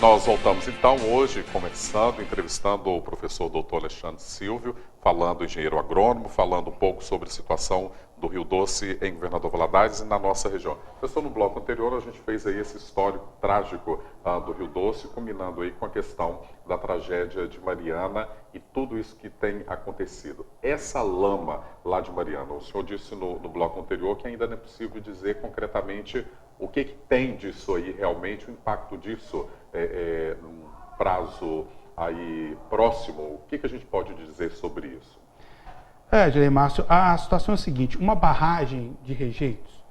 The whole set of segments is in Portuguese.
Nós voltamos então hoje entrevistando o professor Dr. Alexandre Silvio, falando engenheiro agrônomo, falando um pouco sobre a situação do Rio Doce em Governador Valadares e na nossa região. Professor, no bloco anterior a gente fez aí esse histórico trágico do Rio Doce, combinando aí com a questão da tragédia de Mariana e tudo isso que tem acontecido. Essa lama lá de Mariana, o senhor disse no bloco anterior que ainda não é possível dizer concretamente o que tem disso aí realmente, o impacto disso num prazo aí próximo. O que a gente pode dizer sobre isso? Gilei Márcio, a situação é a seguinte: uma barragem de rejeitos,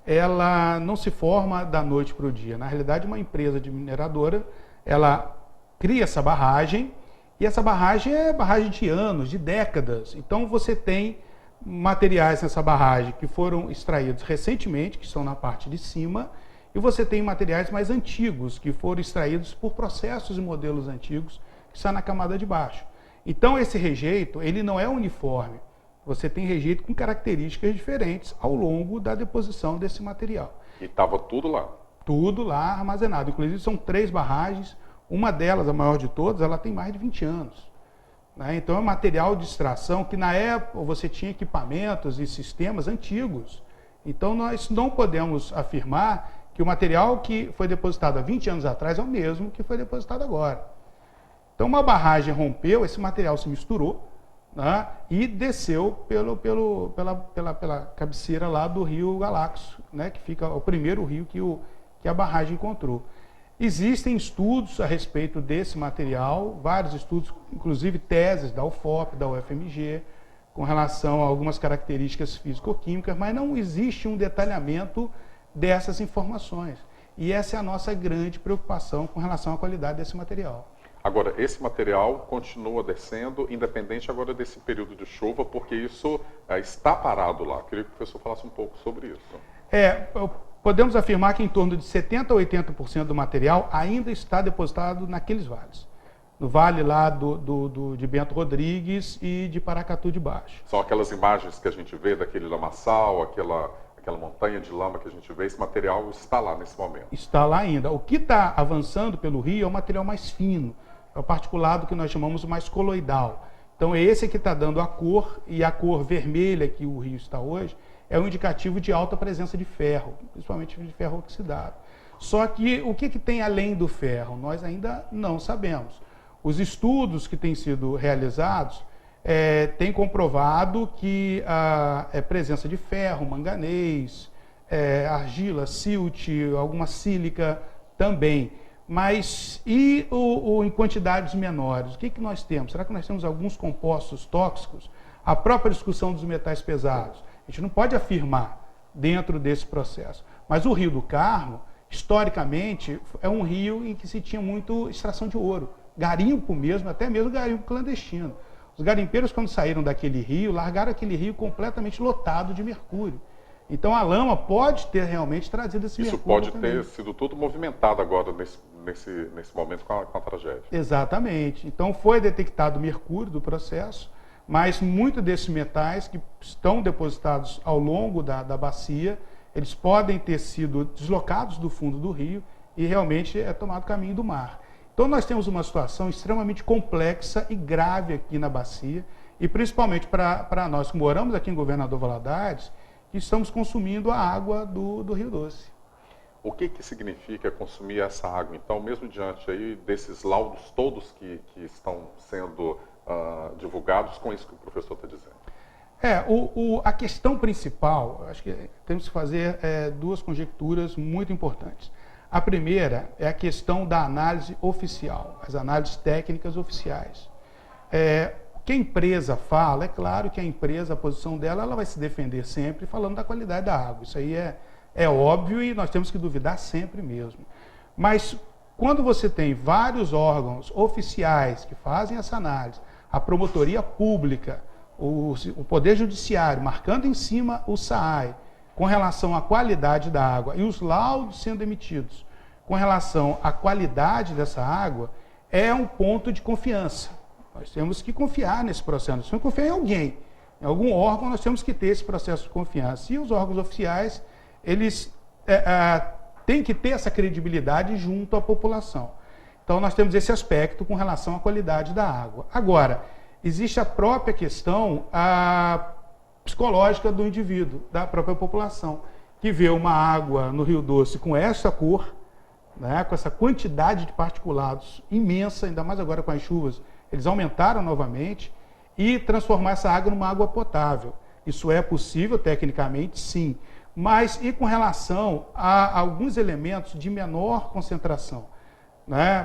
ela não se forma da noite para o dia. Na realidade, uma empresa de mineradora, ela cria essa barragem, e essa barragem é barragem de anos, de décadas. Então você tem materiais nessa barragem que foram extraídos recentemente, que estão na parte de cima, e você tem materiais mais antigos, que foram extraídos por processos e modelos antigos, que estão na camada de baixo. Então esse rejeito, ele não é uniforme. Você tem rejeito com características diferentes ao longo da deposição desse material. E estava tudo lá? Tudo lá armazenado. Inclusive são 3 barragens, uma delas, a maior de todas, ela tem mais de 20 anos. Então é um material de extração que na época você tinha equipamentos e sistemas antigos. Então nós não podemos afirmar que o material que foi depositado há 20 anos atrás é o mesmo que foi depositado agora. Então uma barragem rompeu, esse material se misturou, né, e desceu pela cabeceira lá do rio Galaxo, né, que fica o primeiro rio que a barragem encontrou. Existem estudos a respeito desse material, vários estudos, inclusive teses da UFOP, da UFMG, com relação a algumas características físico-químicas, mas não existe um detalhamento dessas informações. E essa é a nossa grande preocupação com relação à qualidade desse material. Agora, esse material continua descendo, independente agora desse período de chuva, porque isso está parado lá. Queria que o professor falasse um pouco sobre isso. Podemos afirmar que em torno de 70% a 80% do material ainda está depositado naqueles vales. No vale lá de Bento Rodrigues e de Paracatu de Baixo. São aquelas imagens que a gente vê daquele lamaçal, aquela montanha de lama que a gente vê, esse material está lá nesse momento. Está lá ainda. O que está avançando pelo rio é o material mais fino, é o particulado que nós chamamos mais coloidal. Então é esse que está dando a cor, e a cor vermelha que o rio está hoje é um indicativo de alta presença de ferro, principalmente de ferro oxidado. Só que o que tem além do ferro? Nós ainda não sabemos. Os estudos que têm sido realizados têm comprovado que a presença de ferro, manganês, argila, silt, alguma sílica também. Mas em quantidades menores? O que nós temos? Será que nós temos alguns compostos tóxicos? A própria discussão dos metais pesados. A gente não pode afirmar dentro desse processo. Mas o Rio do Carmo, historicamente, é um rio em que se tinha muito extração de ouro. Garimpo mesmo, até mesmo garimpo clandestino. Os garimpeiros, quando saíram daquele rio, largaram aquele rio completamente lotado de mercúrio. Então a lama pode ter realmente trazido esse mercúrio. Isso pode também ter sido tudo movimentado agora nesse momento com a tragédia. Exatamente. Então foi detectado mercúrio do processo, mas muitos desses metais que estão depositados ao longo da bacia, eles podem ter sido deslocados do fundo do rio e realmente tomado o caminho do mar. Então nós temos uma situação extremamente complexa e grave aqui na bacia, e principalmente para nós que moramos aqui em Governador Valadares, que estamos consumindo a água do Rio Doce. O que significa consumir essa água? Então, mesmo diante aí desses laudos todos que estão sendo divulgados, com isso que o professor está dizendo? A questão principal, acho que temos que fazer 2 conjecturas muito importantes. A primeira é a questão da análise oficial, as análises técnicas oficiais. O que a empresa fala, é claro que a empresa, a posição dela, ela vai se defender sempre falando da qualidade da água. Isso aí é óbvio e nós temos que duvidar sempre mesmo. Mas quando você tem vários órgãos oficiais que fazem essa análise, a promotoria pública, o Poder Judiciário marcando em cima o SAAI, com relação à qualidade da água, e os laudos sendo emitidos com relação à qualidade dessa água, é um ponto de confiança. Nós temos que confiar nesse processo, nós temos que confiar em alguém, em algum órgão. Nós temos que ter esse processo de confiança. E os órgãos oficiais, eles têm que ter essa credibilidade junto à população. Então nós temos esse aspecto com relação à qualidade da água. Agora, existe a própria questão psicológica do indivíduo, da própria população, que vê uma água no Rio Doce com essa cor, né, com essa quantidade de particulados imensa, ainda mais agora com as chuvas, eles aumentaram novamente, e transformar essa água numa água potável. Isso é possível tecnicamente, sim, mas e com relação a alguns elementos de menor concentração? Né?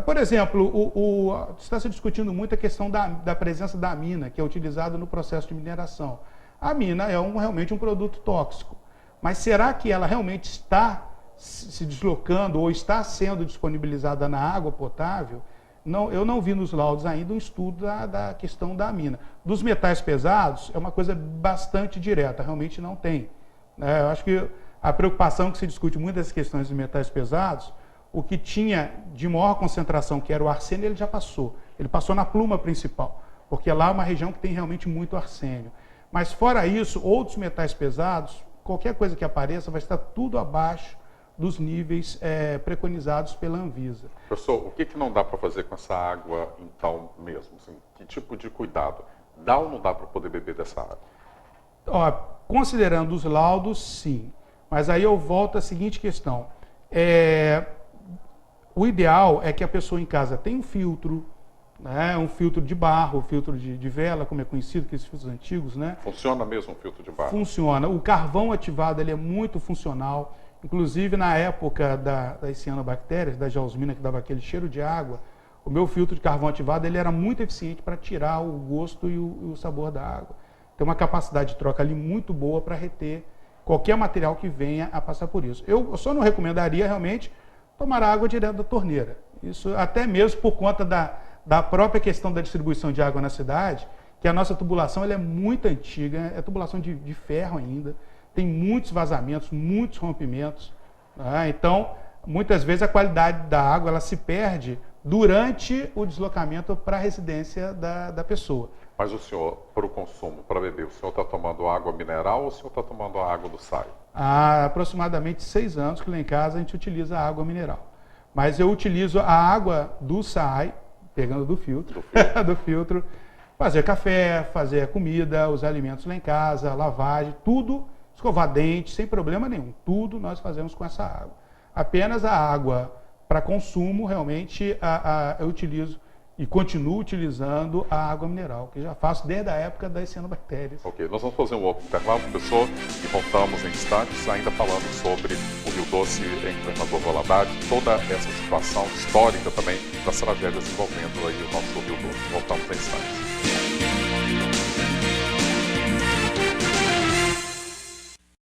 Por exemplo, está se discutindo muito a questão da presença da amina, que é utilizada no processo de mineração. A amina é realmente um produto tóxico, mas será que ela realmente está se deslocando ou está sendo disponibilizada na água potável? Não, eu não vi nos laudos ainda um estudo da questão da amina. Dos metais pesados, é uma coisa bastante direta, realmente não tem. Eu acho que a preocupação que se discute muito dessas questões de metais pesados, o que tinha de maior concentração, que era o arsênio, ele já passou. Ele passou na pluma principal, porque lá é uma região que tem realmente muito arsênio. Mas fora isso, outros metais pesados, qualquer coisa que apareça, vai estar tudo abaixo dos níveis preconizados pela Anvisa. Professor, o que não dá para fazer com essa água, então, mesmo? Assim, que tipo de cuidado? Dá ou não dá para poder beber dessa água? Considerando os laudos, sim. Mas aí eu volto à seguinte questão. O ideal é que a pessoa em casa tenha um filtro, né, um filtro de barro, filtro de vela, como é conhecido, aqueles filtros antigos, né? Funciona mesmo um filtro de barro? Funciona. O carvão ativado ele é muito funcional. Inclusive, na época das cianobactérias, da geosmina, que dava aquele cheiro de água, o meu filtro de carvão ativado ele era muito eficiente para tirar o gosto e o sabor da água. Tem uma capacidade de troca ali muito boa para reter qualquer material que venha a passar por isso. Eu só não recomendaria realmente tomar água direto da torneira. Isso até mesmo por conta da própria questão da distribuição de água na cidade, que a nossa tubulação ela é muito antiga, é tubulação de ferro ainda, tem muitos vazamentos, muitos rompimentos. Né? Então, muitas vezes a qualidade da água ela se perde durante o deslocamento para a residência da pessoa. Mas o senhor, para o consumo, para beber, o senhor está tomando água mineral ou o senhor está tomando a água do SAI? Há aproximadamente 6 anos que lá em casa a gente utiliza a água mineral. Mas eu utilizo a água do SAI, pegando do filtro, do filtro, fazer café, fazer comida, os alimentos lá em casa, lavagem, tudo, escovar dente, sem problema nenhum. Tudo nós fazemos com essa água. Apenas a água para consumo, realmente, eu utilizo e continuo utilizando a água mineral, que já faço desde a época das cianobactérias. Ok, nós vamos fazer um outro intervalo, professor, e voltamos em instantes, ainda falando sobre o Rio Doce em Governador Valadares, toda essa situação histórica também das tragédias envolvendo aí o nosso Rio Doce. Voltamos em instantes.